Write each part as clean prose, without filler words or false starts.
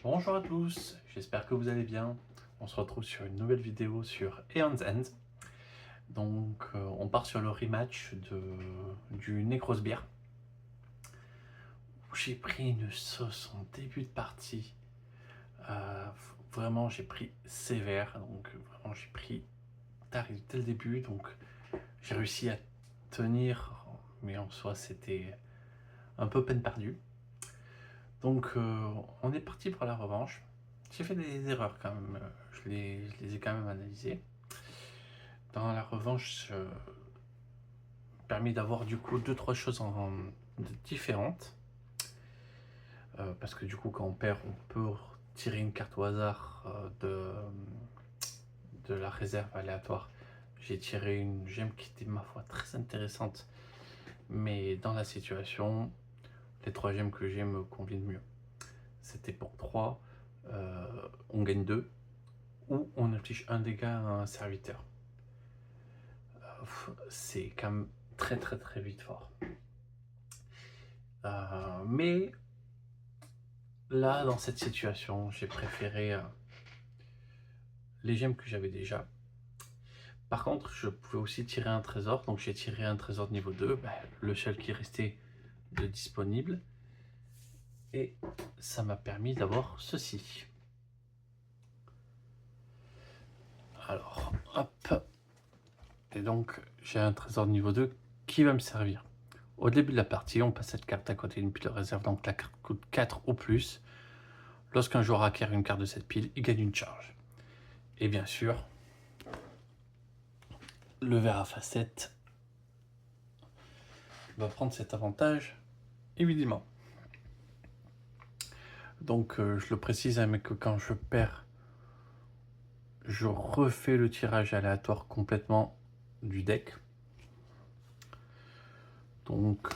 Bonjour à tous, j'espère que vous allez bien. On se retrouve sur une nouvelle vidéo sur Aeon's End. Donc on part sur le rematch du Necrosbeer. J'ai pris une sauce en début de partie. Euh, Vraiment j'ai pris sévère, donc vraiment j'ai pris tarif dès le début. Donc j'ai réussi à tenir, mais en soi c'était un peu peine perdue. Donc on est parti pour la revanche. J'ai fait des erreurs quand même, je les ai quand même analysées. Dans la revanche, permis d'avoir du coup deux trois choses différentes. Parce que du coup quand on perd, on peut tirer une carte au hasard de la réserve aléatoire. J'ai tiré une gemme qui était ma foi très intéressante. Mais dans la situation, les trois gemmes que j'ai me conviennent mieux. C'était pour 3, on gagne 2, ou on inflige un dégât à un serviteur. C'est quand même très vite fort. Mais là, dans cette situation, j'ai préféré les gemmes que j'avais déjà. Par contre, je pouvais aussi tirer un trésor, donc j'ai tiré un trésor de niveau 2, le seul qui restait de disponible. Et ça m'a permis d'avoir ceci. Alors, hop. Et donc, j'ai un trésor de niveau 2 qui va me servir. Au début de la partie, on passe cette carte à côté d'une pile de réserve, donc la carte coûte 4 ou plus. Lorsqu'un joueur acquiert une carte de cette pile, il gagne une charge. Et bien sûr, le verre à facettes va prendre cet avantage, évidemment. Donc je le précise, hein, mais que quand je perds, je refais le tirage aléatoire complètement du deck. Donc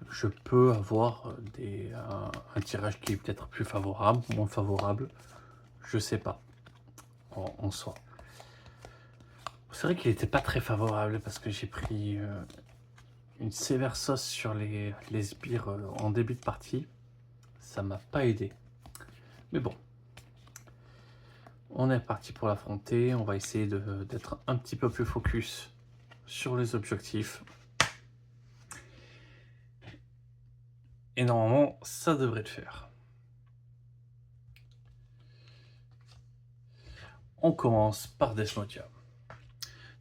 je peux avoir un tirage qui est peut-être plus favorable, moins favorable, je sais pas, en soi. C'est vrai qu'il n'était pas très favorable parce que j'ai pris une sévère sauce sur les sbires en début de partie. Ça m'a pas aidé. Mais bon, on est parti pour l'affronter. On va essayer d'être un petit peu plus focus sur les objectifs. Et normalement, ça devrait le faire. On commence par Desmodia.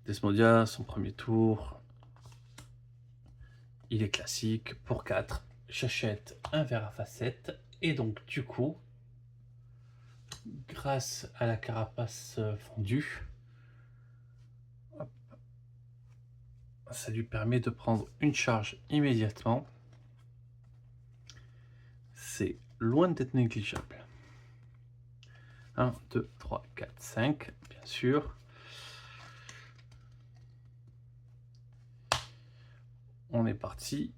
Desmodia, son premier tour, il est classique. Pour 4, j'achète un verre à facettes. Et donc, du coup, grâce à la carapace fondue, hop, ça lui permet de prendre une charge immédiatement. C'est loin d'être négligeable. 1, 2, 3, 4, 5, bien sûr. On est parti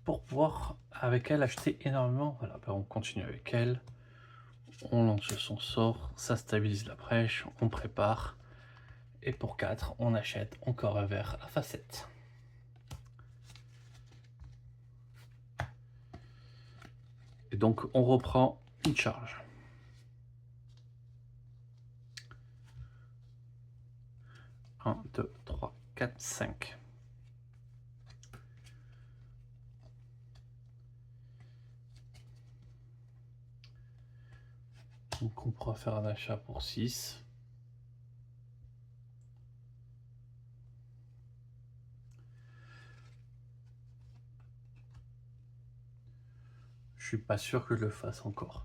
pour pouvoir avec elle acheter énormément. Voilà, on continue avec elle. On lance son sort, ça stabilise la brèche, on prépare. Et pour 4, on achète encore un verre à facettes. Et donc on reprend une charge. 1, 2, 3, 4, 5. Donc on pourra faire un achat pour 6. Je suis pas sûr que je le fasse encore.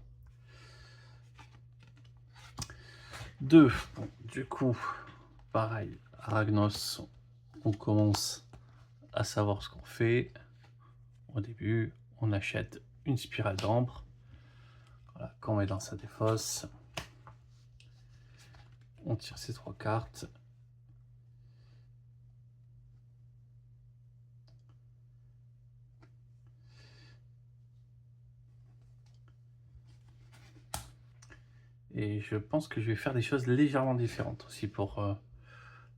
2. Bon, du coup, pareil, Aragnos, on commence à savoir ce qu'on fait. Au début, on achète une spirale d'ambre. Voilà, quand on est dans sa défausse, on tire ces 3 cartes. Et je pense que je vais faire des choses légèrement différentes aussi pour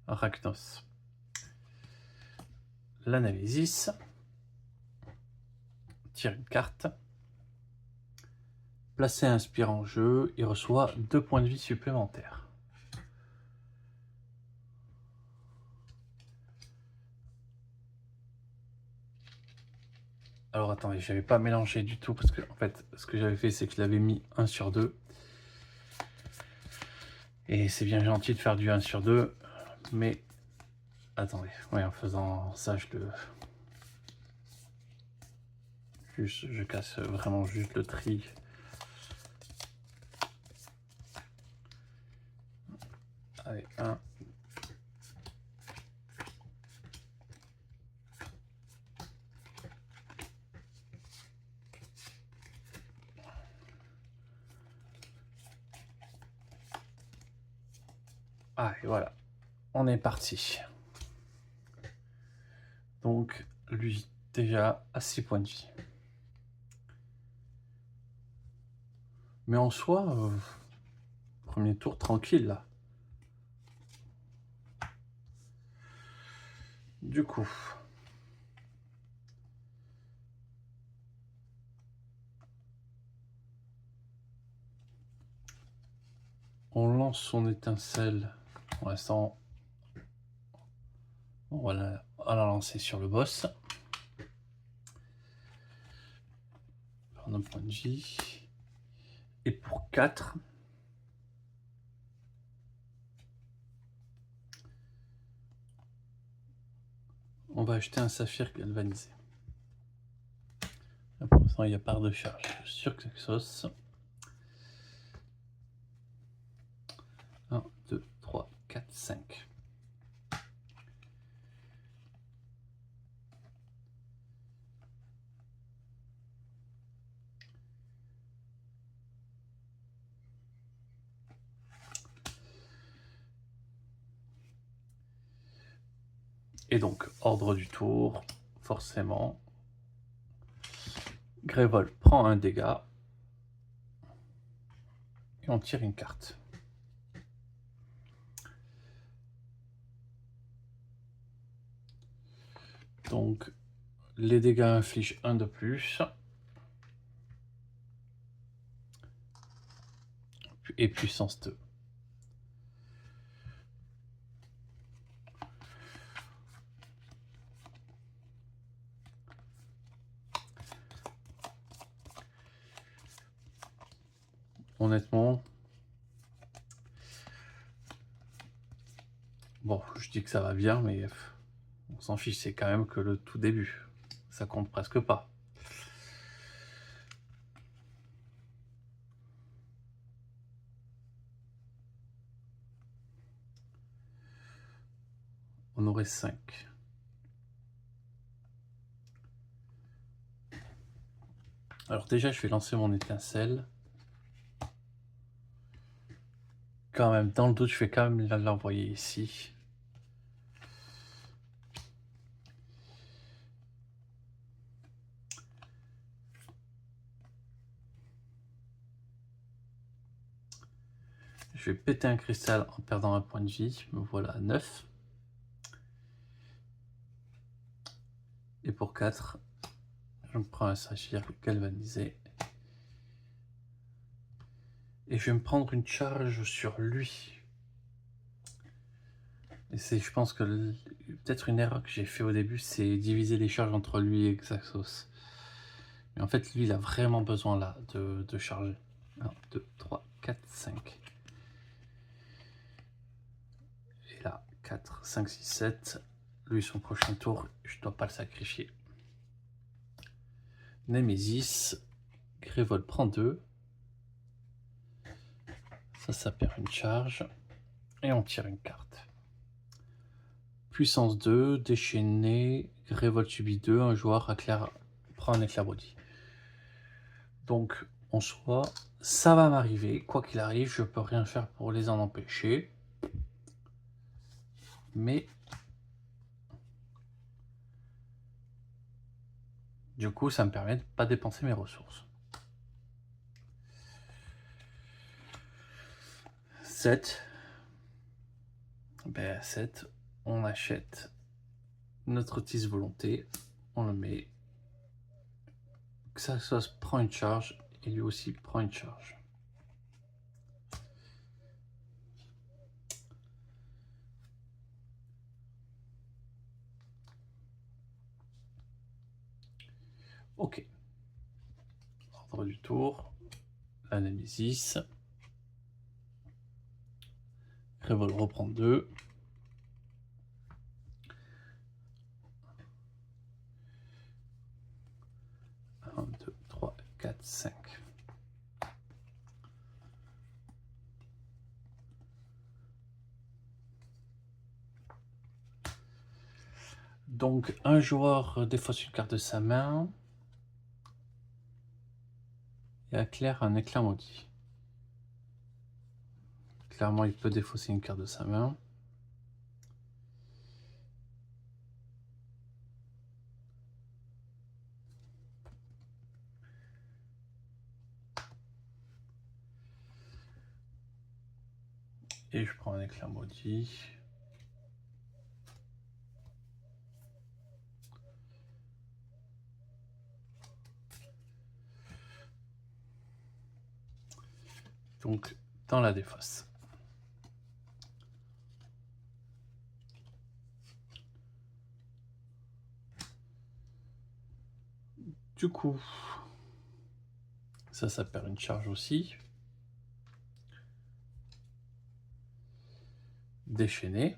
Arachnos. La Navésis. tire une carte. Placez un sbire en jeu, il reçoit 2 points de vie supplémentaires. Alors attendez, j'avais pas mélangé du tout parce que en fait ce que j'avais fait c'est que je l'avais mis 1 sur 2. Et c'est bien gentil de faire du 1 sur 2, mais attendez, ouais, en faisant ça je casse vraiment juste le tri. Allez, 1. Ah, et voilà, on est parti. Donc, lui, déjà à 6 points de vie. Mais en soi, premier tour tranquille là. Du coup, on lance son étincelle. Pour l'instant, on va la lancer sur le boss. Prendre un point de vie. Et pour 4, on va acheter un saphir galvanisé. Là, pour l'instant, il n'y a pas de charge sur Xexos. 1, 2, 3, 4, 5. Et donc, ordre du tour, forcément. Grévol prend un dégât. Et on tire une carte. Donc, les dégâts infligent 1 de plus. Et puissance 2. Honnêtement, bon, je dis que ça va bien, mais on s'en fiche, c'est quand même que le tout début. Ça compte presque pas. On aurait 5. Alors déjà, je vais lancer mon étincelle. Quand même, dans le doute, je vais quand même l'envoyer ici. Je vais péter un cristal en perdant un point de vie. Me voilà à 9. Et pour 4, je me prends un saphir galvanisé. Et je vais me prendre une charge sur lui. Et c'est, je pense que peut-être une erreur que j'ai fait au début, c'est diviser les charges entre lui et Xaxos. Mais en fait, lui, il a vraiment besoin là de charger. 1, 2, 3, 4, 5. Et là, 4, 5, 6, 7. Lui, son prochain tour, je ne dois pas le sacrifier. Némésis. Grévol prend 2. Ça perd une charge. Et on tire une carte. Puissance 2, déchaîné. Grévol subit 2. Un joueur prend un éclabouillis. Donc, en soi, ça va m'arriver. Quoi qu'il arrive, je peux rien faire pour les en empêcher. Mais du coup, ça me permet de ne pas dépenser mes ressources. 7. Ben, 7, on achète notre tisse volonté. On le met que ça prend une charge et lui aussi prend une charge. Ok. Ordre du tour. La Nemesis. Revol reprend 2. 1, 2, 3, 4, 5. Donc, un joueur défausse une carte de sa main. Et éclaire un éclair maudit. Clairement, il peut défausser une carte de sa main. Et je prends un éclair maudit. Donc, dans la défausse. Du coup, ça perd une charge aussi. Déchaîné.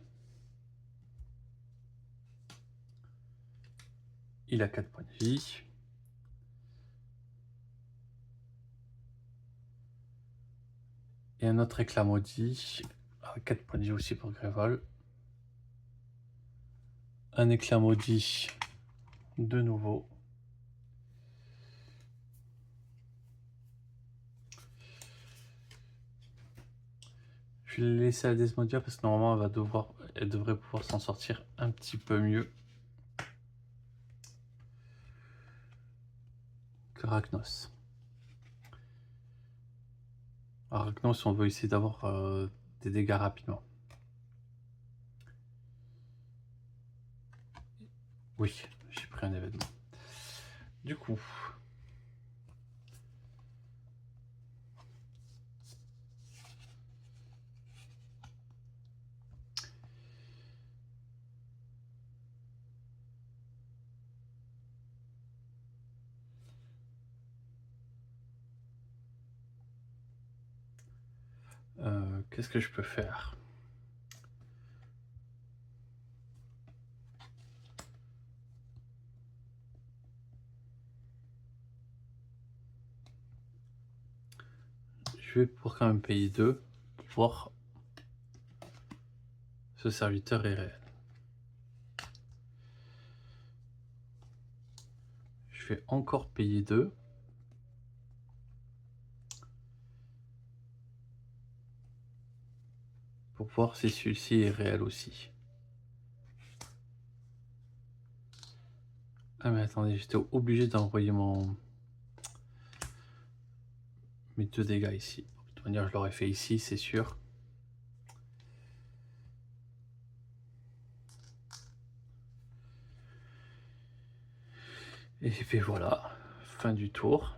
Il a 4 points de vie. Et un autre éclat maudit. 4 points de vie aussi pour Grévol. Un éclat maudit de nouveau. Je vais la laisser à Desmodia parce que normalement elle devrait pouvoir s'en sortir un petit peu mieux que Ragnos. Alors, Ragnos, on veut essayer d'avoir des dégâts rapidement. Oui, j'ai pris un événement. Du coup, qu'est-ce que je peux faire? Je vais pouvoir quand même payer 2 pour voir ce serviteur est réel. Je vais encore payer 2. Pour voir si celui-ci est réel aussi. Ah mais attendez, j'étais obligé d'envoyer mes 2 dégâts ici. De toute manière, je l'aurais fait ici, c'est sûr. Et puis voilà, fin du tour.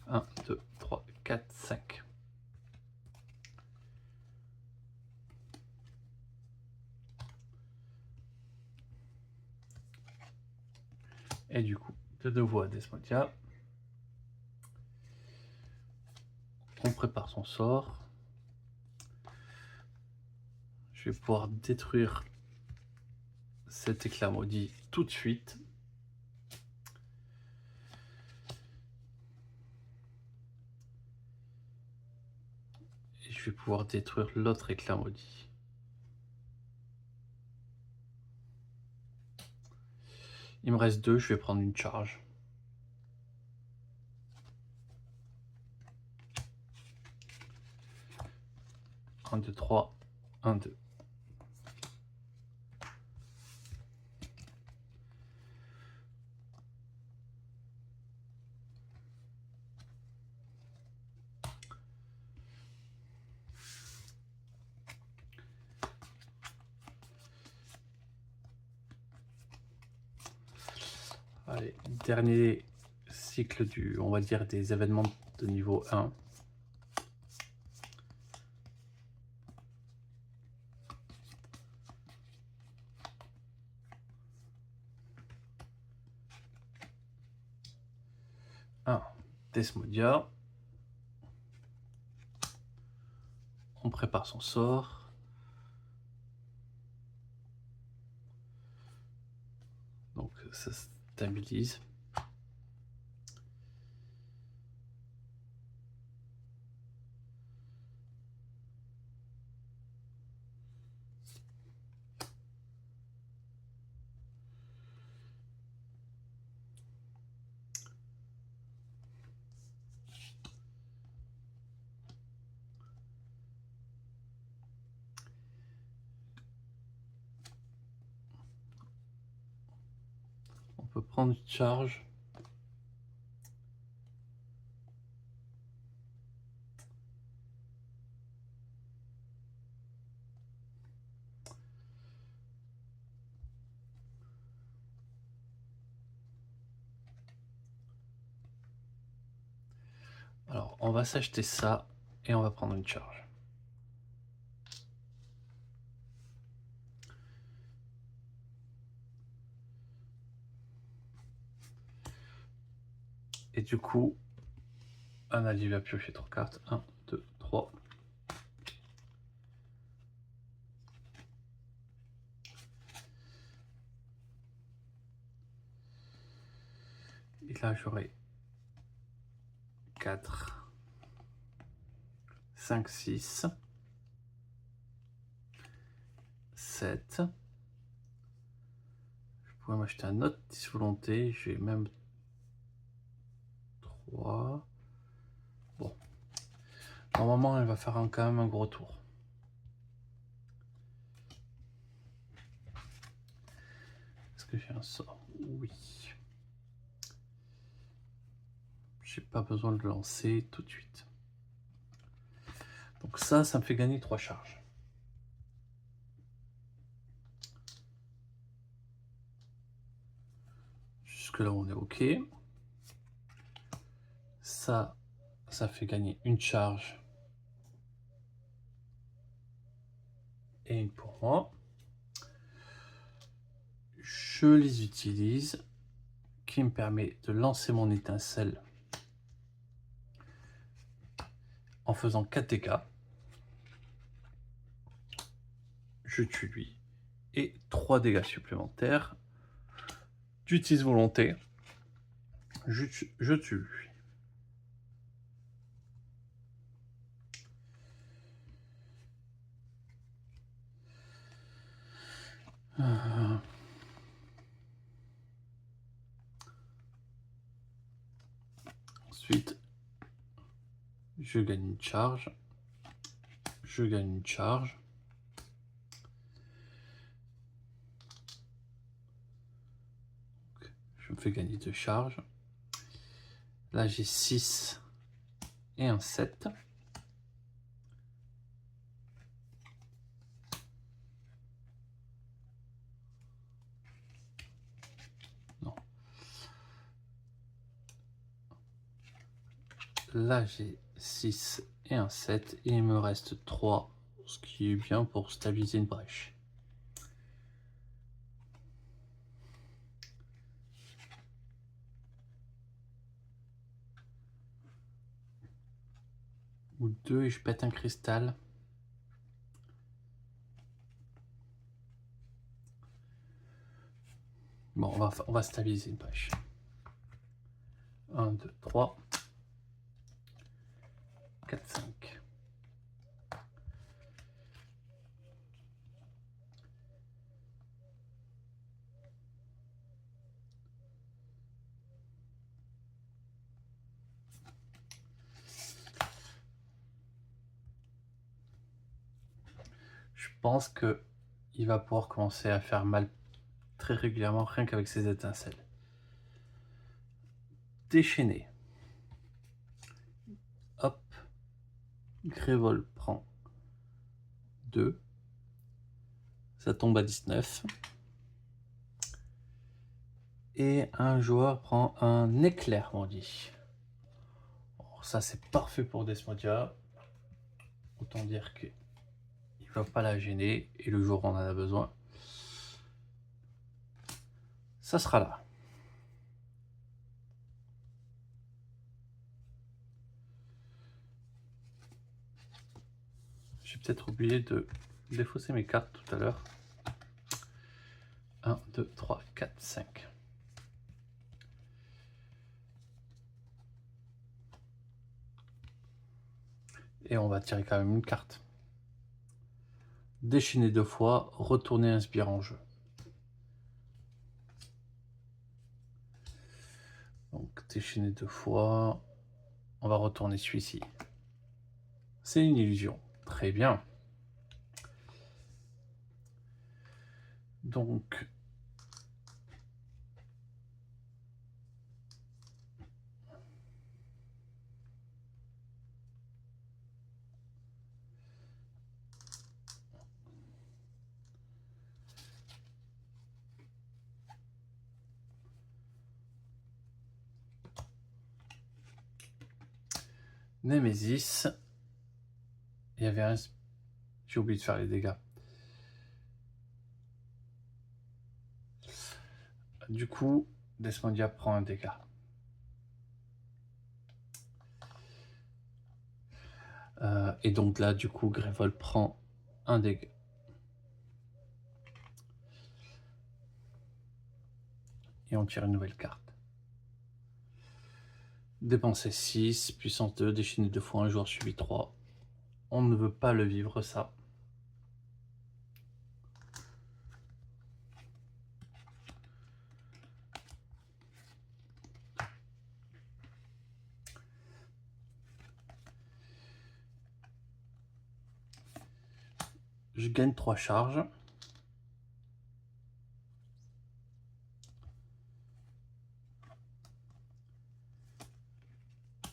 Un, 2, 3, 4, 5. Et du coup, de nouveau à Desmodia. On prépare son sort. Je vais pouvoir détruire cet éclair maudit tout de suite. Et je vais pouvoir détruire l'autre éclair maudit. Il me reste 2, je vais prendre une charge. 1, 2, 3, 1, 2. Allez, dernier cycle on va dire, des événements de niveau 1. Desmodia. On prépare son sort. Donc ça stabilise. On peut prendre une charge. Alors, on va s'acheter ça et on va prendre une charge. Et du coup, Anali va piocher 3 cartes. 1, 2, 3. Et là, j'aurai 4, 5, 6, 7. Je pourrais m'acheter un autre 10 volonté. J'ai même 3. Bon. Normalement, elle va faire quand même un gros tour. Est-ce que j'ai un sort? Oui. J'ai pas besoin de le lancer tout de suite. Donc ça me fait gagner 3 charges. Jusque là, on est OK. Ça fait gagner une charge. Et une pour moi. Je les utilise, qui me permet de lancer mon étincelle en faisant 4 dégâts. Je tue lui. Et 3 dégâts supplémentaires. J'utilise volonté. Je tue lui. Ensuite, je gagne une charge. Je gagne une charge. Je me fais gagner 2 charges. Là, j'ai 6 et un 7. Non. Là, j'ai 6 et un 7. Et il me reste 3, ce qui est bien pour stabiliser une brèche. Ou 2 et je pète un cristal. Bon, on va stabiliser une brèche. 1, 2, 3, 4, 5. Je pense que il va pouvoir commencer à faire mal très régulièrement, rien qu'avec ses étincelles. Déchaîné. Hop. Grévol prend 2. Ça tombe à 19. Et un joueur prend un éclair maudit. Alors ça c'est parfait pour Desmodiya. Autant dire qu'il ne va pas la gêner. Et le jour où on en a besoin, ça sera là. J'ai peut-être oublié de défausser mes cartes tout à l'heure. 1, 2, 3, 4, 5. Et on va tirer quand même une carte. Déchaîner 2 fois, retourner inspire en jeu. Donc déchaîner 2 fois, on va retourner celui-ci. C'est une illusion. Très bien. Donc Némésis. Il y avait un... J'ai oublié de faire les dégâts. Du coup, Desmodiya prend un dégât. Et donc là, du coup, Grévol prend un dégât. Et on tire une nouvelle carte. Dépenser 6, puissance 2, déchaîner 2 fois, un joueur subi 3. On ne veut pas le vivre, ça. Je gagne 3 charges.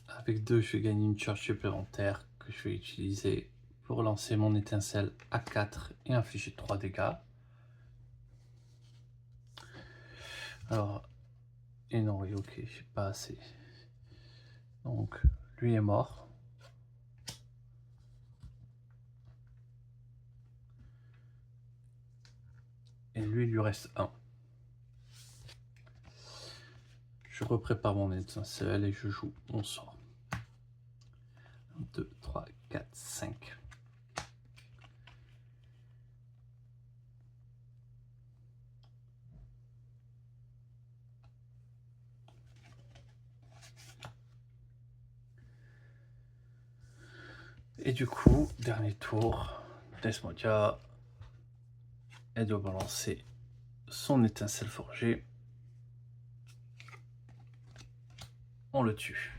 Avec 2, je vais gagner une charge supplémentaire que je vais utiliser pour lancer mon étincelle à 4 et infliger 3 dégâts. Alors, et non, oui, ok, j'ai pas assez. Donc, lui est mort. Et lui, il lui reste 1. Je reprépare mon étincelle et je joue mon sort. 1, 2, 3, 4, 5. Et du coup, dernier tour, Desmodiya, elle doit balancer son étincelle forgée. On le tue.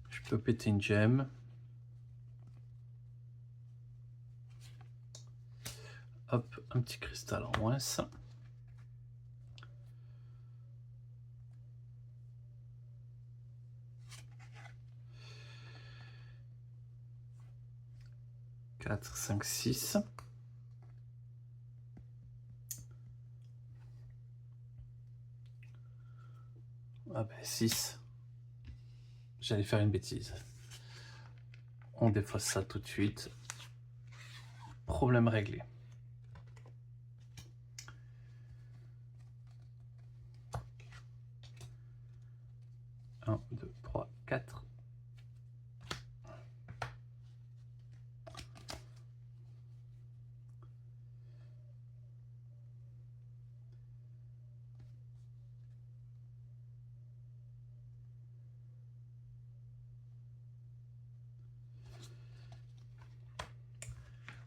Je peux péter une gemme. Hop, un petit cristal en moins. 4, 5, 6. Ah ben 6. J'allais faire une bêtise. On défausse ça tout de suite. Problème réglé. Un, 2, 3, 4.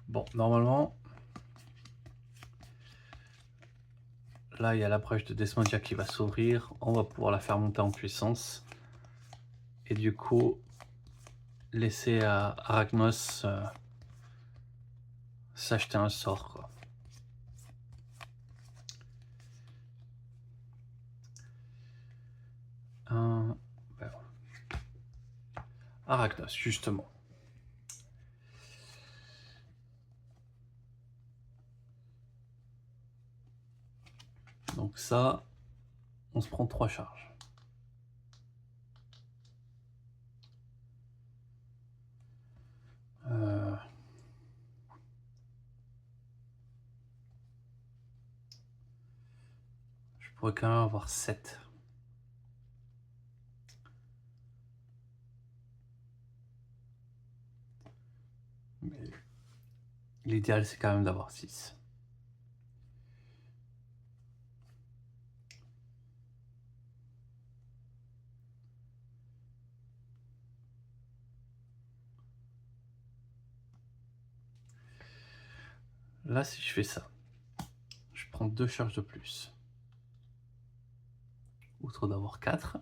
Bon, normalement, là, il y a la brèche de Desmodiya qui va s'ouvrir. On va pouvoir la faire monter en puissance. Et du coup, laisser à Arachnos s'acheter un sort, quoi. Ben, Arachnos, justement. Donc ça, on se prend 3 charges. Je pourrais quand même avoir 7. Mais l'idéal, c'est quand même d'avoir 6. Là, si je fais ça, je prends 2 charges de plus. Outre d'avoir 4.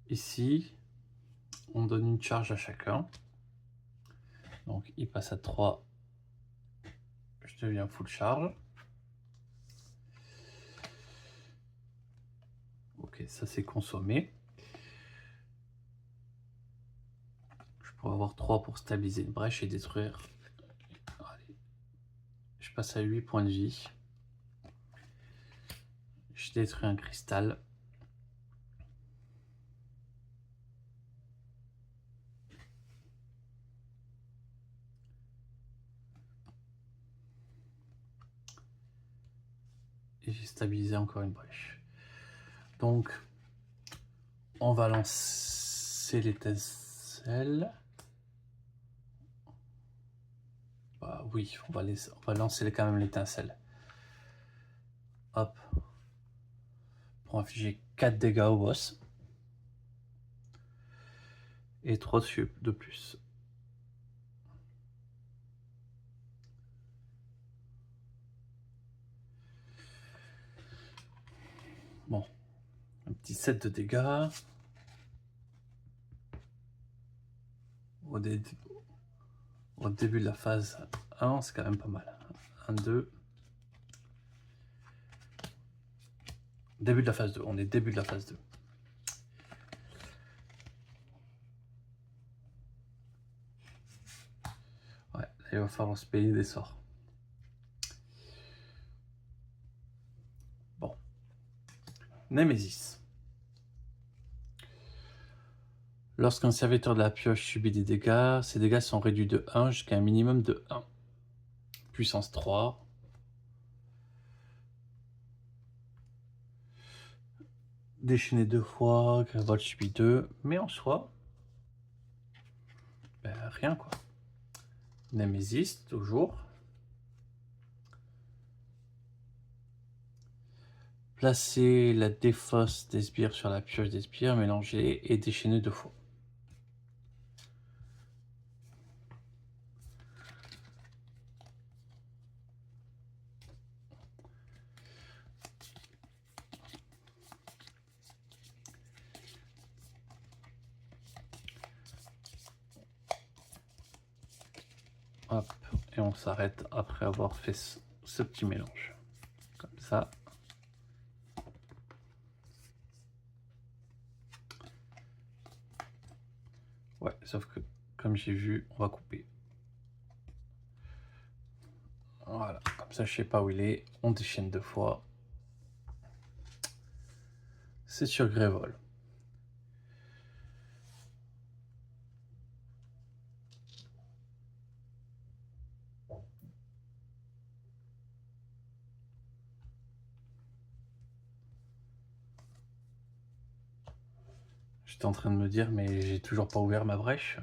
Ici, on donne une charge à chacun. Donc il passe à 3. Je deviens full charge. Ok, ça c'est consommé. Je pourrais avoir 3 pour stabiliser une brèche et détruire. Allez. Je passe à 8 points de vie. Je détruis un cristal. Et j'ai stabilisé encore une brèche. Donc, on va lancer l'étincelle. Bah oui, on va lancer quand même l'étincelle. Hop. Pour infliger 4 dégâts au boss. Et 3 de plus. Bon. Un petit 7 de dégâts. Au début de la phase 1, c'est quand même pas mal. 1, 2. Début de la phase 2. On est début de la phase 2. Ouais, là, il va falloir se payer des sorts. Bon. Némésis. Lorsqu'un serviteur de la pioche subit des dégâts, ces dégâts sont réduits de 1 jusqu'à un minimum de 1. Puissance 3. Déchaîné 2 fois, Grévold subit 2. Mais en soi, ben, rien quoi. Némésis, toujours. Placez la défausse des sbires sur la pioche des sbires, mélangez et déchaînez 2 fois. Hop, et on s'arrête après avoir fait ce petit mélange. Comme ça. Ouais, sauf que, comme j'ai vu, on va couper. Voilà, comme ça je sais pas où il est. On déchaîne 2 fois. C'est sur Grévold. J'étais en train de me dire, mais j'ai toujours pas ouvert ma brèche.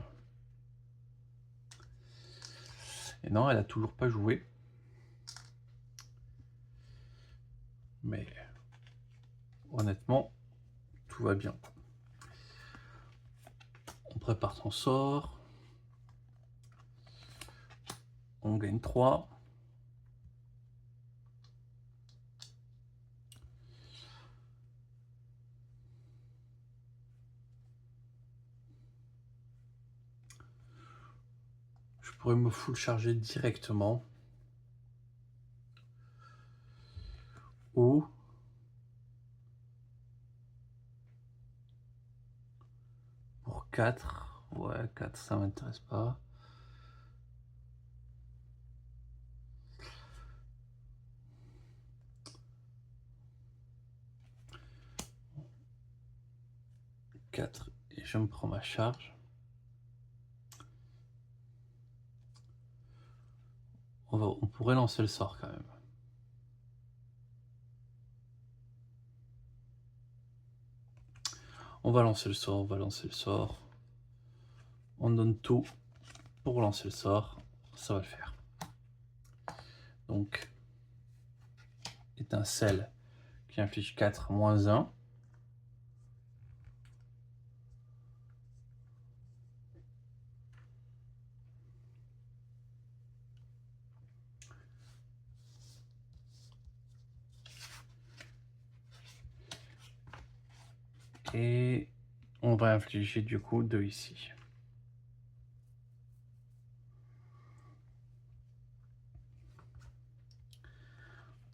Et non, elle a toujours pas joué. Mais honnêtement, tout va bien. On prépare son sort. On gagne 3. Je pourrais me full charger directement. ou pour 4. Ouais, 4 ça m'intéresse pas. Et je me prends ma charge. On pourrait lancer le sort quand même. On va lancer le sort, on va lancer le sort. On donne tout pour lancer le sort, ça va le faire. Donc, étincelle qui inflige 4 moins 1. Et on va infliger du coup 2 ici.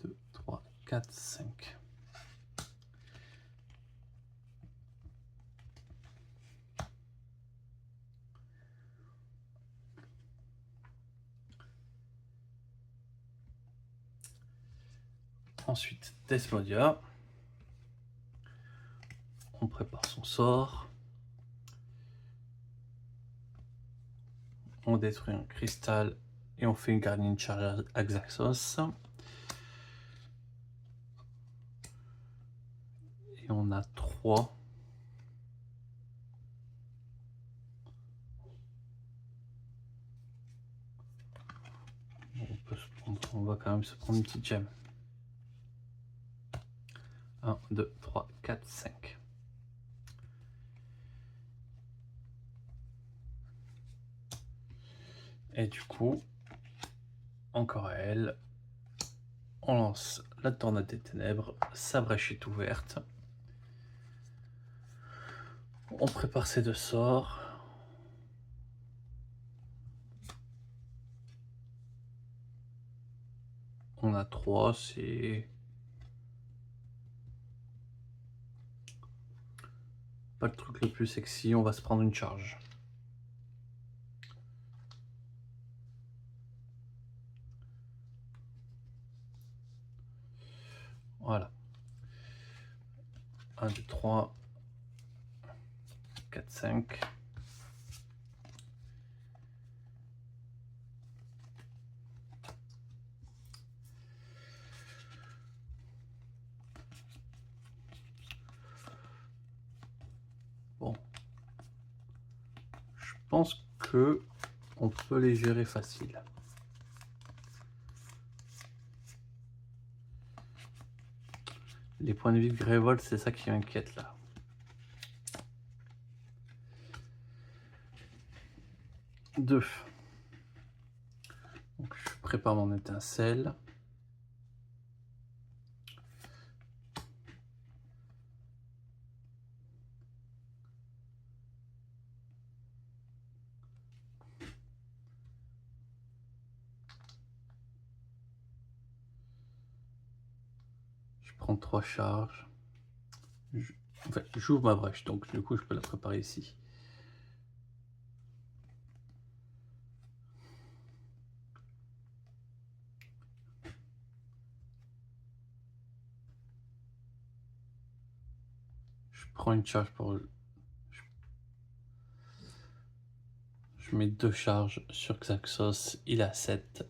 Deux, 3, 4, 5. Ensuite, Desmodia. On prépare son sort. On détruit un cristal et on fait une Guardian Charge à Xaxos. Et on a 3. On va quand même se prendre une petite gemme. 1, 2, 3, 4, 5. Et du coup, encore à elle, on lance la tornade des ténèbres, sa brèche est ouverte. On prépare ses 2 sorts. On a 3, c'est pas le truc le plus sexy, on va se prendre une charge. Voilà. 1, 2, 3, 4, 5. Bon. Je pense que on peut les gérer facile. Les points de vie de Grévold, c'est ça qui m'inquiète là. Deux. Donc je prépare mon étincelle. Je prends 3 charges. En fait, j'ouvre ma brèche, donc du coup je peux la préparer ici. Je prends une charge pour... Je mets 2 charges sur Xaxos, il a 7.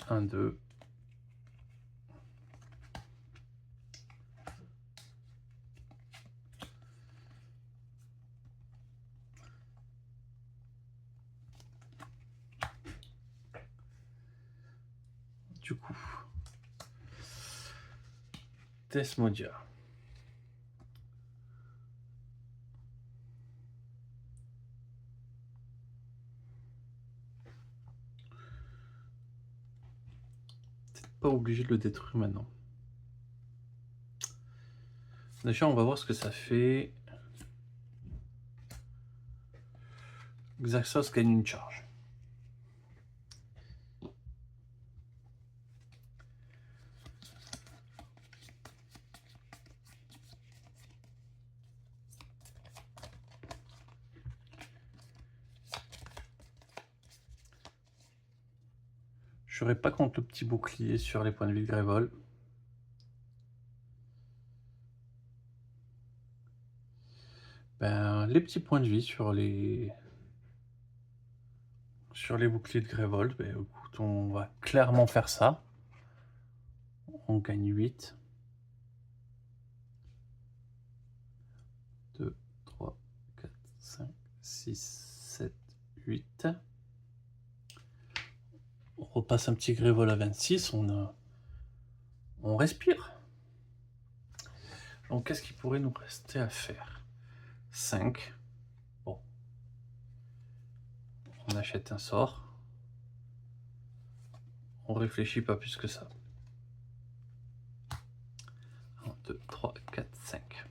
Un, 2. Du coup, Desmodia. Pas obligé de le détruire maintenant. Déjà, on va voir ce que ça fait. Xaxos gagne une charge. Je serai pas contre le petit bouclier sur les points de vie de Grévol. Ben, les petits points de vie sur les boucliers de Grévol, ben, écoute, on va clairement faire ça. On gagne 8. 2, 3, 4, 5, 6, 7, 8. On repasse un petit Grévol à 26, on respire. Donc qu'est-ce qu'il pourrait nous rester à faire? 5. Bon. On achète un sort. On réfléchit pas plus que ça. 1, 2, 3, 4, 5.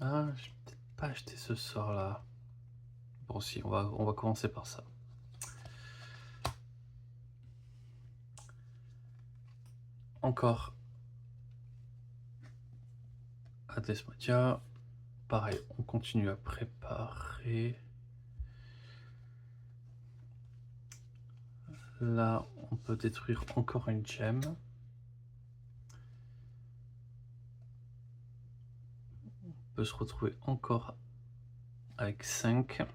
Ah, je vais peut-être pas acheter ce sort là. Bon si, on va commencer par ça. Encore à Desmodia. Pareil, on continue à préparer. Là, on peut détruire encore une gemme. On peut se retrouver encore avec 5.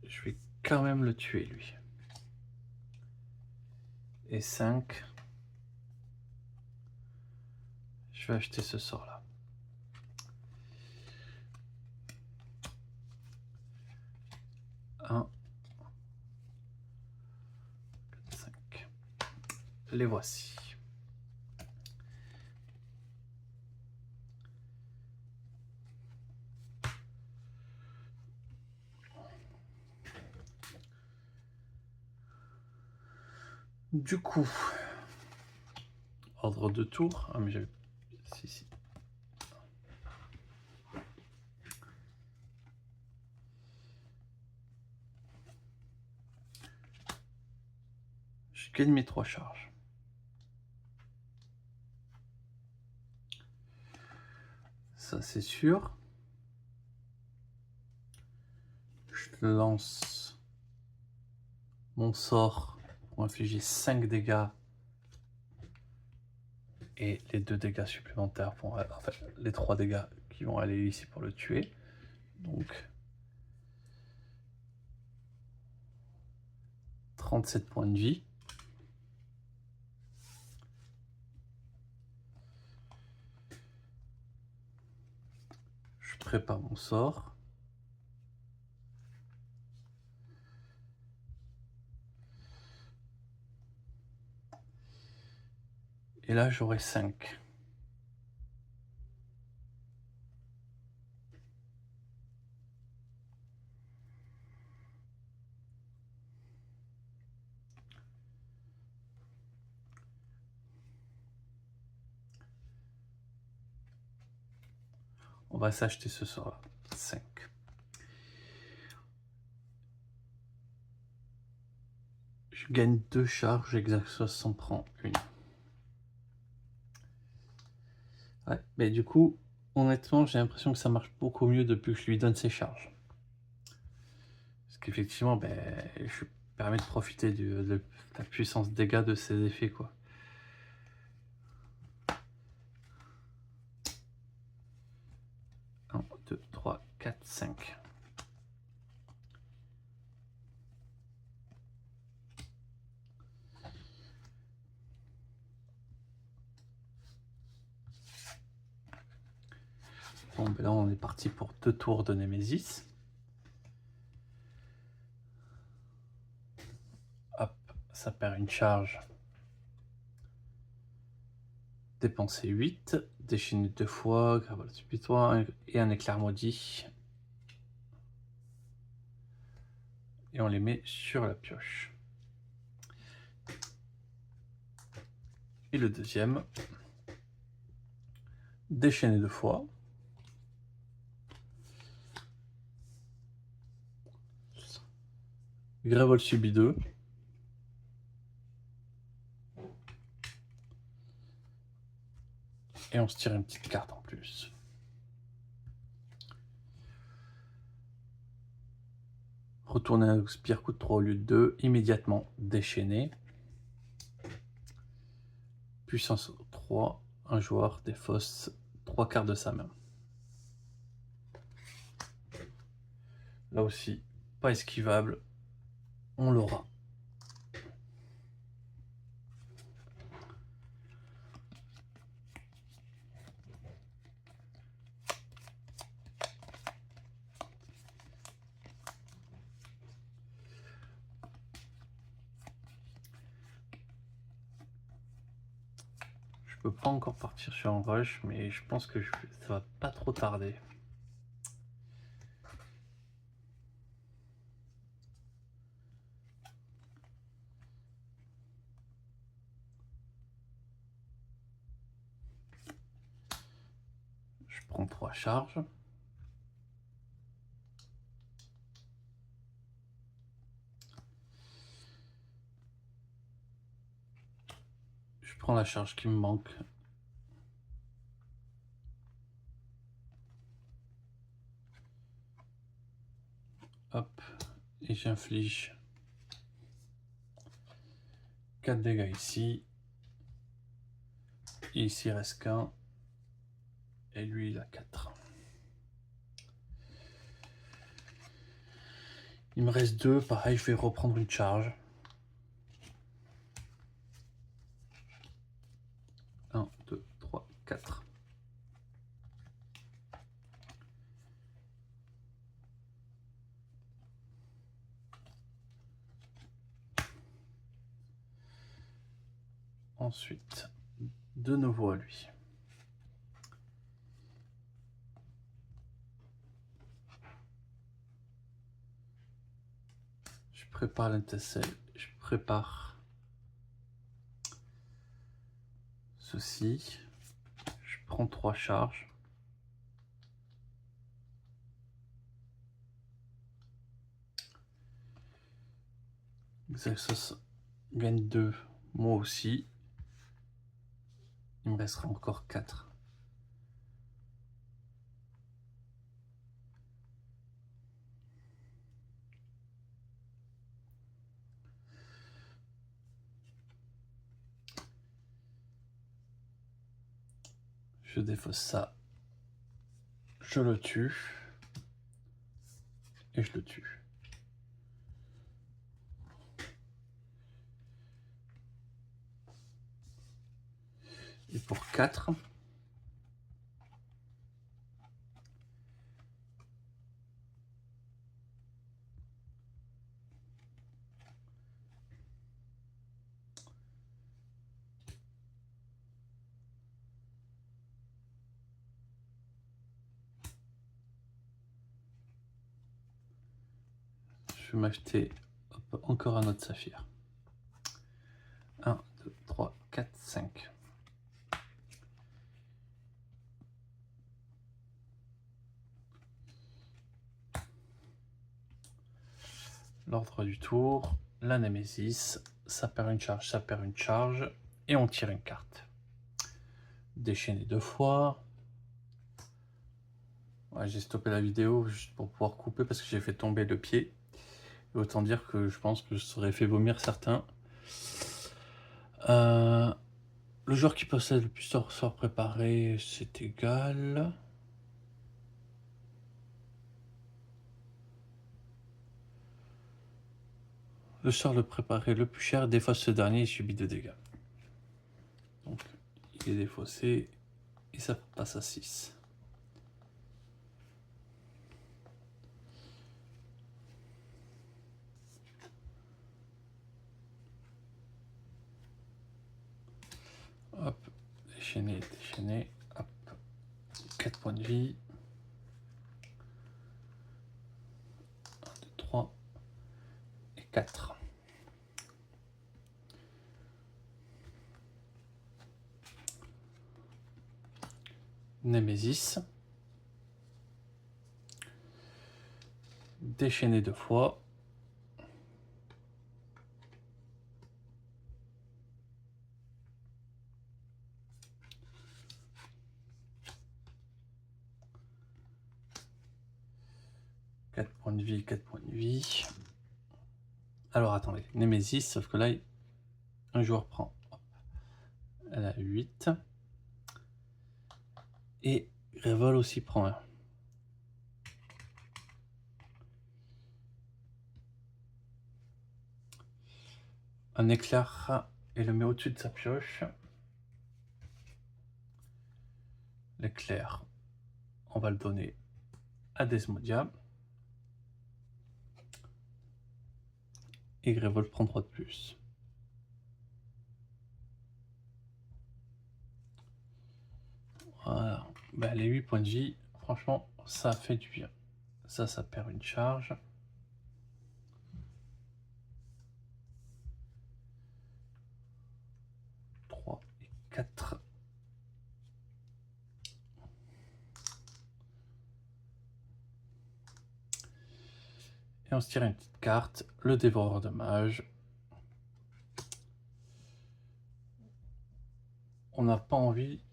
Je vais quand même le tuer, lui. Et 5. Je vais acheter ce sort-là. Un, 4, 5. Les voici. Du coup, ordre de tour. Ah, mais j'avais. Si. Je gagne mes 3 charges. Ça, c'est sûr. Je lance mon sort pour infliger 5 dégâts. Et les 2 dégâts supplémentaires vont, enfin, les 3 dégâts qui vont aller ici pour le tuer. Donc 37 points de vie. Je prépare mon sort. Et là, j'aurai 5. On va s'acheter ce sort-là. 5. Je gagne 2 charges, Xaxos s'en prend une. Ouais, mais du coup, honnêtement, j'ai l'impression que ça marche beaucoup mieux depuis que je lui donne ses charges. Parce qu'effectivement, je permets de profiter de la puissance dégâts de ses effets, quoi. Un, 2, 3, 4, 5. Bon, ben là, on est parti pour 2 tours de Némésis. Hop, ça perd une charge. Dépenser 8, déchaîner 2 fois, Grévol subitoire et un éclair maudit. Et on les met sur la pioche. Et le deuxième, déchaîner 2 fois. Grévol subit 2. Et on se tire une petite carte en plus. Retourner un spire coup de 3 au lieu de 2. Immédiatement déchaîner. Puissance 3. Un joueur défausse 3 cartes de sa main. Là aussi, pas esquivable. On l'aura. Je peux pas encore partir sur un rush, mais je pense que ça va pas trop tarder. Je prends 3 charges. Je prends la charge qui me manque. Hop, et j'inflige 4 dégâts ici. Et ici, il reste qu'un. Et lui, il a 4. Il me reste 2. Pareil, je vais reprendre une charge. 1, 2, 3, 4. Ensuite, de nouveau à lui. Je prépare l'intercelle. Je prépare ceci. Je prends 3 charges. Xaxos gagne 2. Moi aussi. Il me restera encore 4. Je défausse ça. Je le tue. Et je le tue. Et pour 4, je vais m'acheter encore un autre saphir. 1, 2, 3, 4, 5. L'ordre du tour, la Némésis, ça perd une charge, ça perd une charge, et on tire une carte. Déchaîner 2 fois. Ouais, j'ai stoppé la vidéo juste pour pouvoir couper parce que j'ai fait tomber le pied. Et autant dire que je pense que je serais fait vomir certains. Le joueur qui possède le plus de sorts préparés, c'est égal. Le sort le préparé le plus cher défausse ce dernier et subit 2 dégâts. Donc il est défaussé et ça passe à 6. Hop, déchaîner, déchaîner, hop, 4 points de vie. 1, 2, 3 et 4. Némésis. Déchaîner 2 fois. 4 points de vie, 4 points de vie. Alors attendez, Némésis, sauf que là, un joueur prend. Elle a 8. Et Révol aussi prend 1. Un éclair et le met au-dessus de sa pioche. L'éclair, on va le donner à Desmodia. Et Grévol prend 3 de plus. Voilà. Ben, les 8 points de vie, franchement, ça fait du bien. Ça perd une charge. Et 4. Et on se tire une petite carte, le dévoreur de mages. On n'a pas envie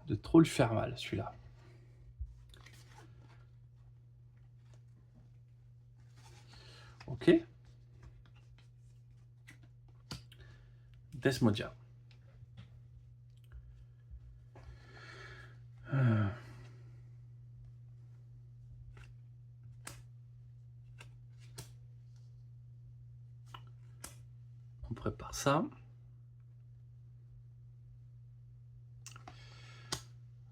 de trop le faire mal, celui-là. Ok. Desmodia. On prépare ça.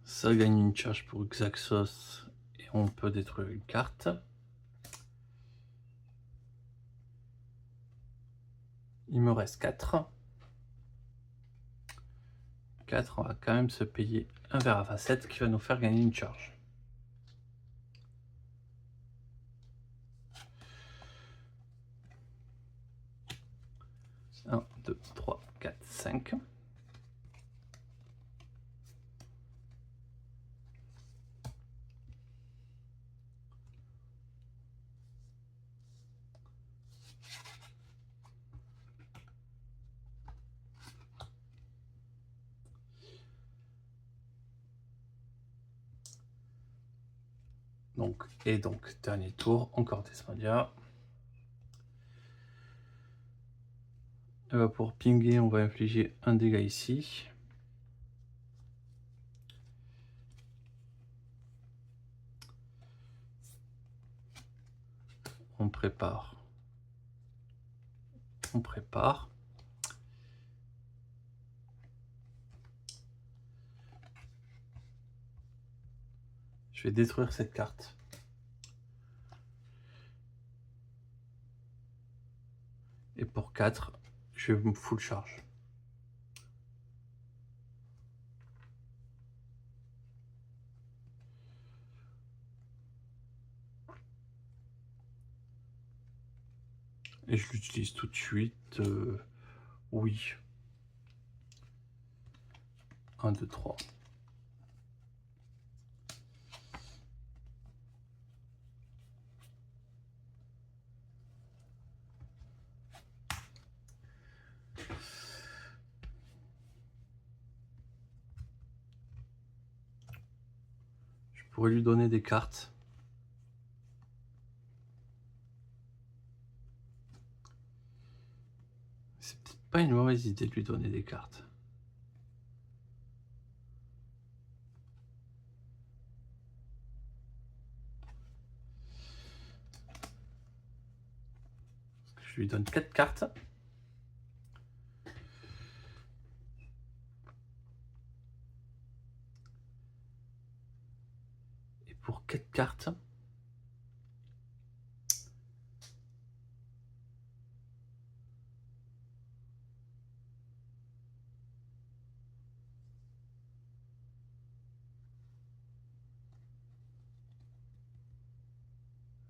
Ça gagne une charge pour Xaxos et on peut détruire une carte. Il me reste 4. 4, on va quand même se payer un verre à facette qui va nous faire gagner une charge. 1, 2, 3, 4, 5. Donc, dernier tour, encore Desmodia. Pour pinguer, on va infliger un dégât ici. On prépare. On prépare. Je vais détruire cette carte. Et pour 4, je me full charge. Et je l'utilise tout de suite. Oui. 1, 2, 3. Je pourrais lui donner des cartes. C'est peut-être pas une mauvaise idée de lui donner des cartes. Je lui donne 4 cartes. Et pour 4 cartes,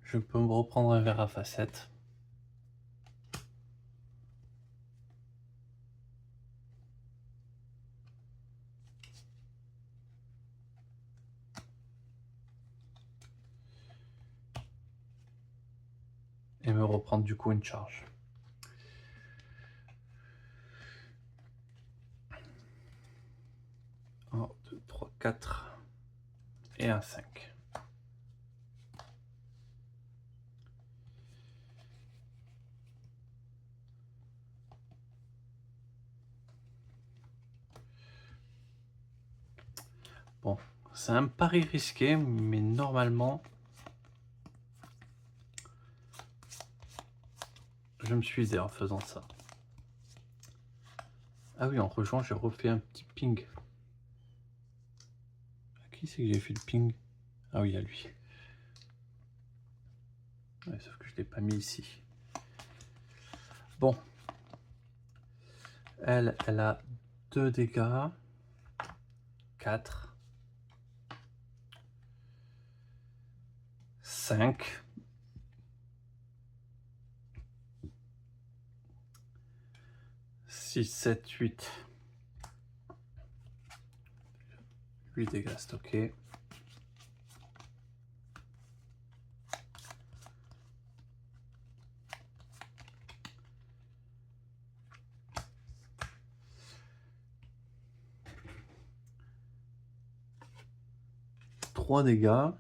je peux me reprendre un verre à facette. Et me reprendre du coup une charge. 4 et un 5. Bon, c'est un pari risqué, mais normalement, je me suis aidé en faisant ça. Ah oui, en rejoint, j'ai refait un petit ping. À qui c'est que j'ai fait le ping? Ah oui, à lui. Ouais, sauf que je ne l'ai pas mis ici. Bon. Elle a 2 dégâts. 4. 5. 6, 7, 8. 8 dégâts stockés. Trois dégâts.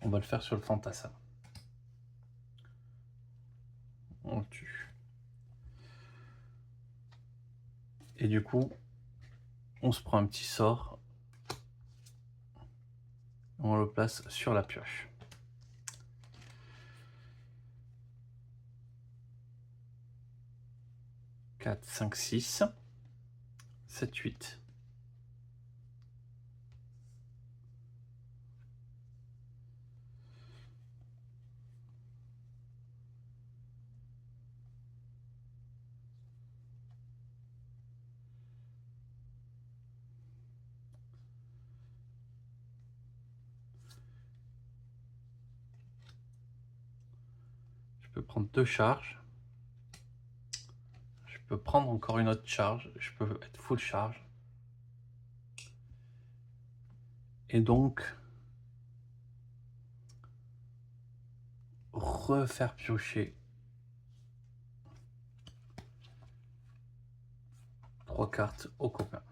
On va le faire sur le fantassin. On le tue. Et du coup, on se prend un petit sort. On le place sur la pioche. « 4, 5, 6, 7, 8. Je peux prendre 2 charges. Je peux prendre encore une autre charge. Je peux être full charge. Et donc, refaire piocher 3 cartes au copain.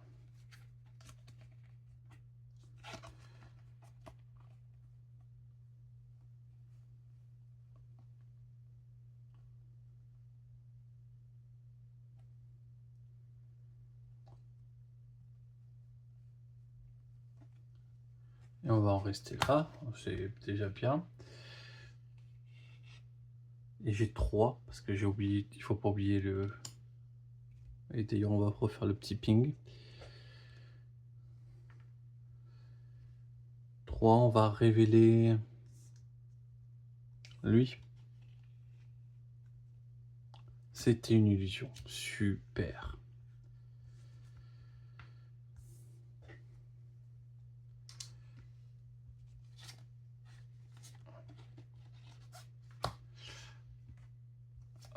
Et on va en rester là, c'est déjà bien. Et j'ai 3, parce que j'ai oublié, il faut pas oublier le... Et d'ailleurs, on va refaire le petit ping. 3, on va révéler lui. C'était une illusion. Super.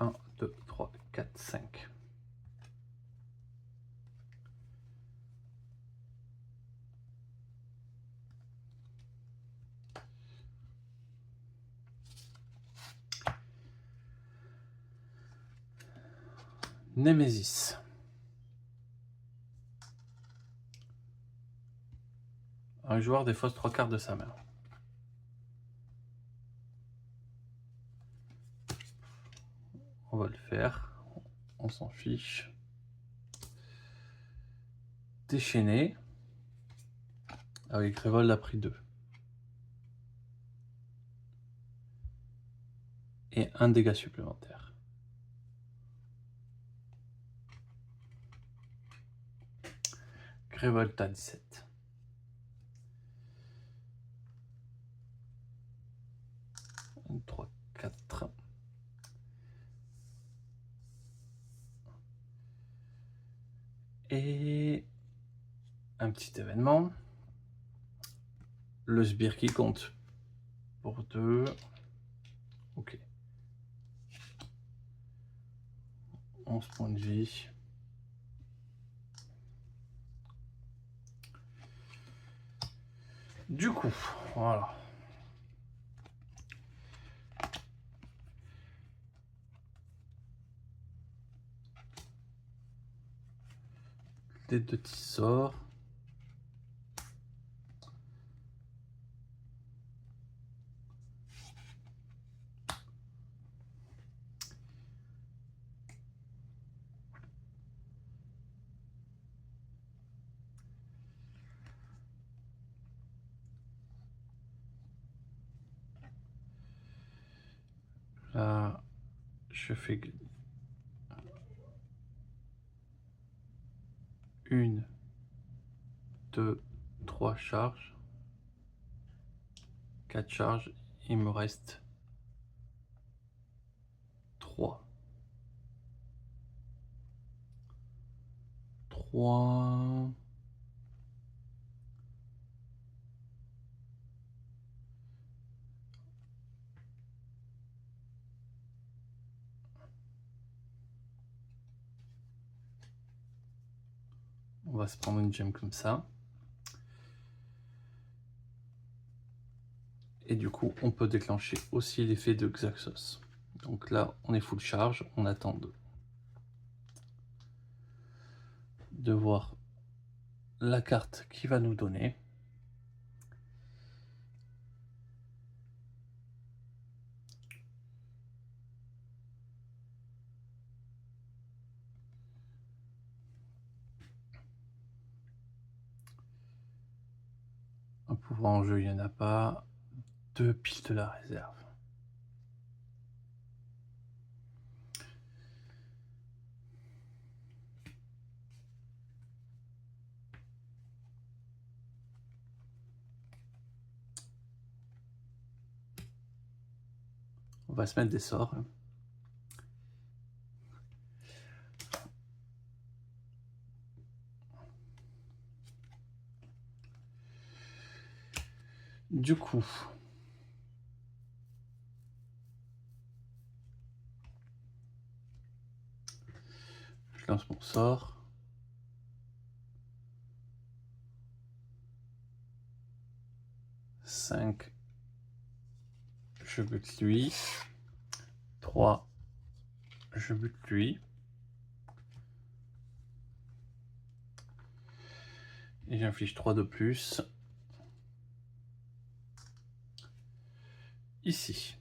Un, 2, 3, 4, 5. Némésis. Un joueur défausse 3 cartes de sa main. On va le faire. On s'en fiche. Déchaîné. Avec Révolte a pris 2. Et un dégât supplémentaire. Révolte à 17. Un, 3, 4. Et un petit événement. Le sbire qui compte pour 2. Ok. 11 points de vie. Du coup, voilà. des 2 petits sorts. Là, je fais 1, 2, 3 charges, 4 charges, il me reste 3. 3. On va se prendre une gemme comme ça. Et du coup, on peut déclencher aussi l'effet de Xaxos. Donc là, on est full charge, on attend de voir la carte qui va nous donner. Un pouvoir en jeu, il n'y en a pas. 2 piles de la réserve. On va se mettre des sorts. Du coup, je lance mon sort. Cinq, je bute lui. 3, je bute lui. Et j'inflige 3 de plus. Ici.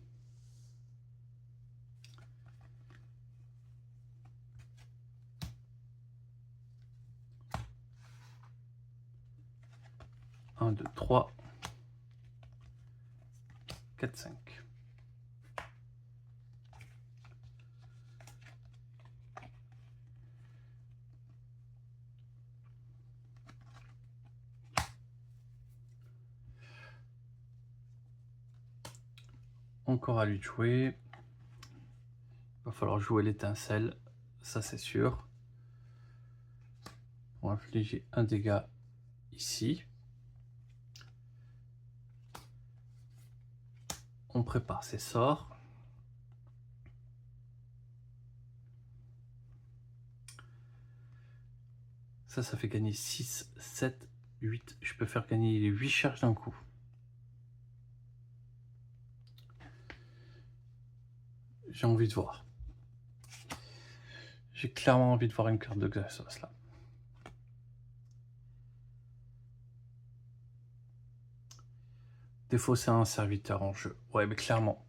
Un, 2, 3, 4, 5. Encore à lui de jouer. Il va falloir jouer l'étincelle, ça c'est sûr. On va infliger un dégât ici. On prépare ses sorts. Ça fait gagner 6, 7, 8. Je peux faire gagner les 8 charges d'un coup. J'ai envie de voir. J'ai clairement envie de voir une carte de Xaxos là. Défausser un serviteur en jeu. Ouais, mais clairement.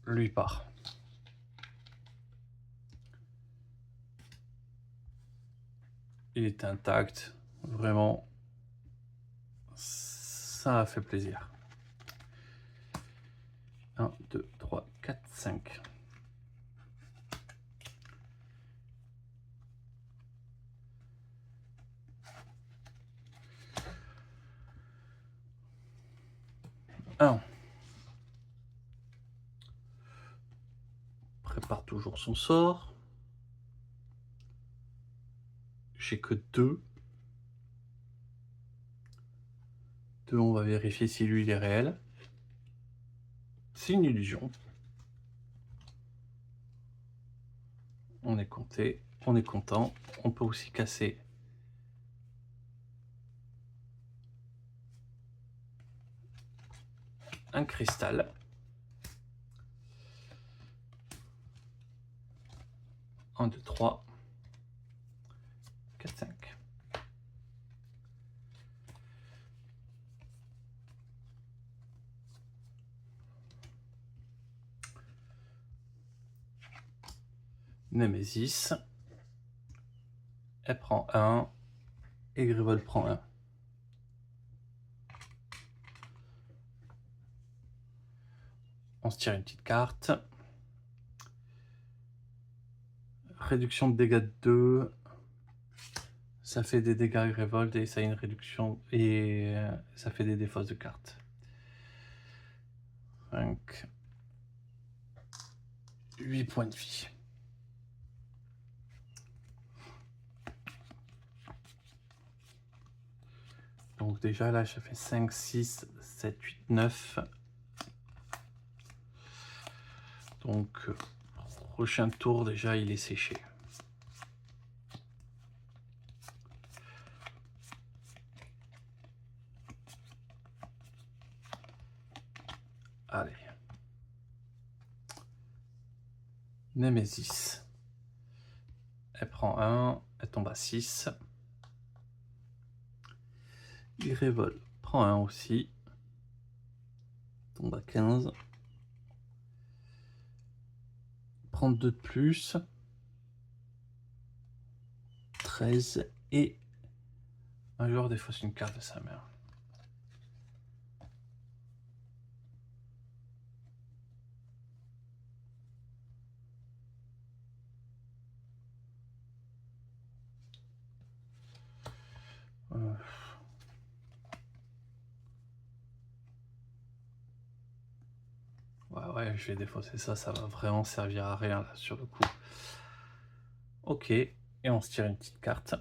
Lui part. Il est intact. Vraiment. Ça a fait plaisir. 1, 2, 3, 4, 5. Prépare toujours son sort. J'ai que 2. 2, on va vérifier si lui il est réel. C'est une illusion. On est compté, on est content. On peut aussi casser un cristal. Un, 2, 3. Némésis. Elle prend 1. Et Grivol prend 1. On se tire une petite carte. Réduction de dégâts de 2. Ça fait des dégâts révolte et ça a une réduction et ça fait des défausses de cartes. 5. 8 points de vie. Donc déjà là, ça fait 5, 6, 7, 8, 9. Donc prochain tour, déjà, il est séché. Allez. Némésis. Elle prend 1, elle tombe à 6. Irrévol prend 1 aussi. Tombe à 15. Prend 2 de plus. 13. Et un joueur défausse une carte de sa main. Ouais, je vais défausser ça, ça va vraiment servir à rien là sur le coup. Ok, et on se tire une petite carte.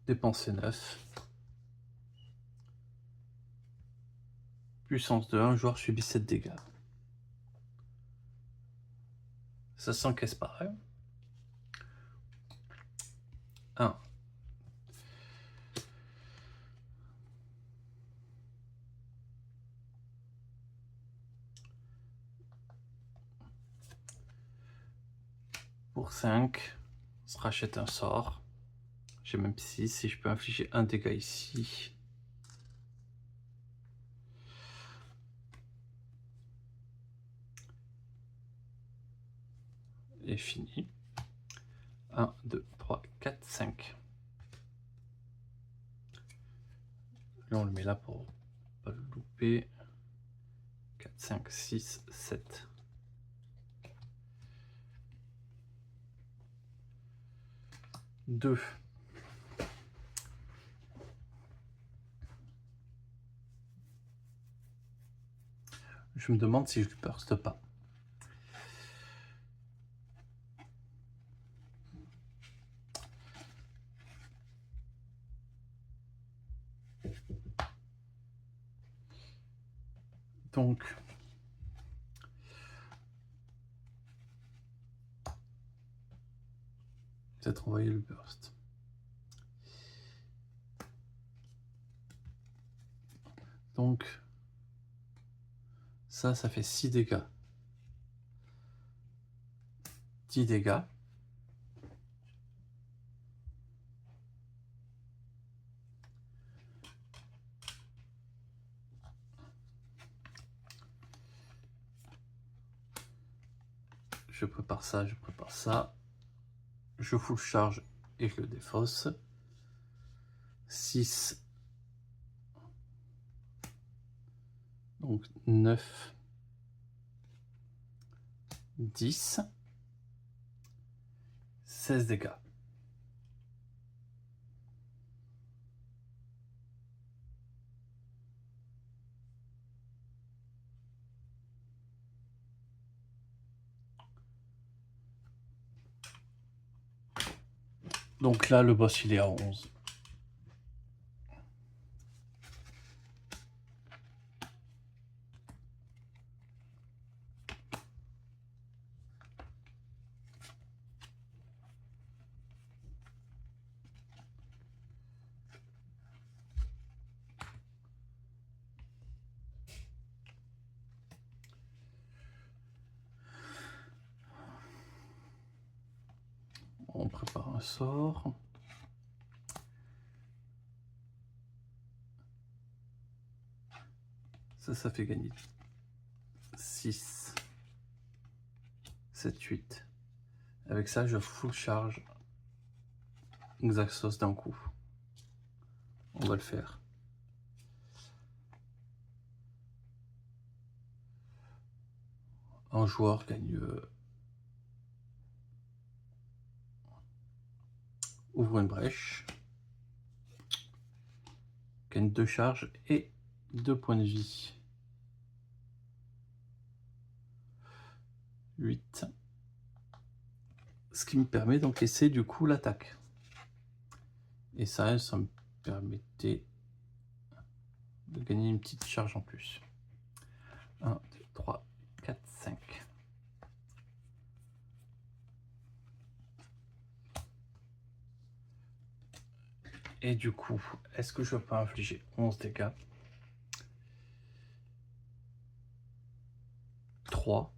Dépenser 9. Puissance de 1, joueur subit 7 dégâts. Ça s'encaisse pareil. 1. Pour 5, on se rachète un sort. J'ai même 6, si je peux infliger un dégât ici. Et fini. 1, 2, 3, 4, 5. Là, on le met là pour pas le louper. 4, 5, 6, 7. Deux. Je me demande si je ne burste pas. Donc, peut-être envoyer le burst. Donc, ça fait 6 dégâts. 10 dégâts. Je prépare ça, je prépare ça. Je full charge et je le défausse. 6. Donc 9. 10. 16 dégâts. Donc là, le boss, il est à 11. On prépare un sort. Ça fait gagner 6, 7, 8. Avec ça, je full charge Xaxos d'un coup. On va le faire. Un joueur gagne ouvre une brèche, gagne 2 charges et 2 points de vie. 8. Ce qui me permet d'encaisser du coup l'attaque. Et ça me permettait de gagner une petite charge en plus. 1, 2, 3, 4, 5. Et du coup, est-ce que je peux infliger 11 dégâts? 3.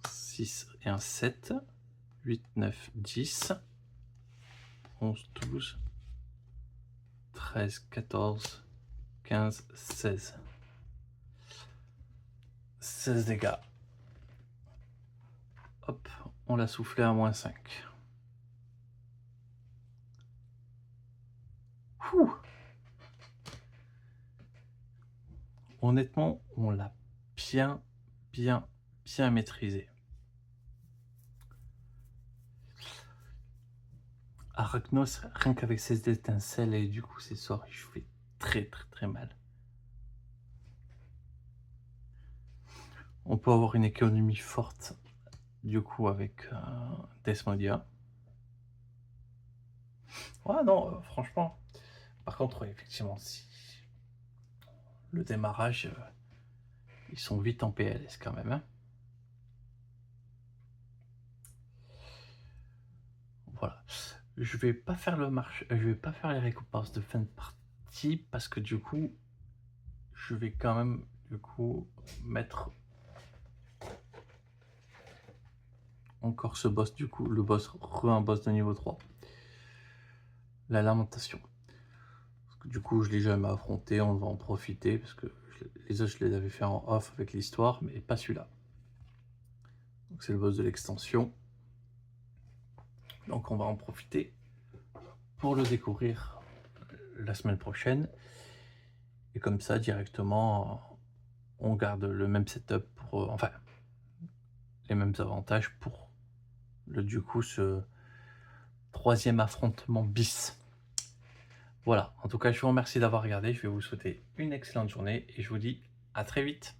6 et un 7. 8, 9, 10. 11, 12. 13, 14, 15, 16. 16 dégâts. Hop, on l'a soufflé à moins 5. Ouh. Honnêtement, on l'a bien maîtrisé. Arachnos, rien qu'avec ses étincelles et du coup ses sorts, il fait très mal. On peut avoir une économie forte du coup avec Desmodia. Ouais, non, franchement. Par contre, ouais, effectivement, si le démarrage, ils sont vite en PLS quand même. Hein. Voilà. Je vais pas faire le marché, je vais pas faire les récompenses de fin de partie parce que du coup, je vais quand même du coup mettre encore ce boss du coup, le boss un boss de niveau 3. La lamentation. Parce que du coup, je l'ai jamais affronté, on va en profiter parce que les autres je les avais fait en off avec l'histoire, mais pas celui-là. Donc c'est le boss de l'extension. Donc on va en profiter pour le découvrir la semaine prochaine. Et comme ça, directement, on garde le même setup pour... enfin, les mêmes avantages pour du coup ce 3e affrontement bis. Voilà, en tout cas, je vous remercie d'avoir regardé. Je vais vous souhaiter une excellente journée et je vous dis à très vite.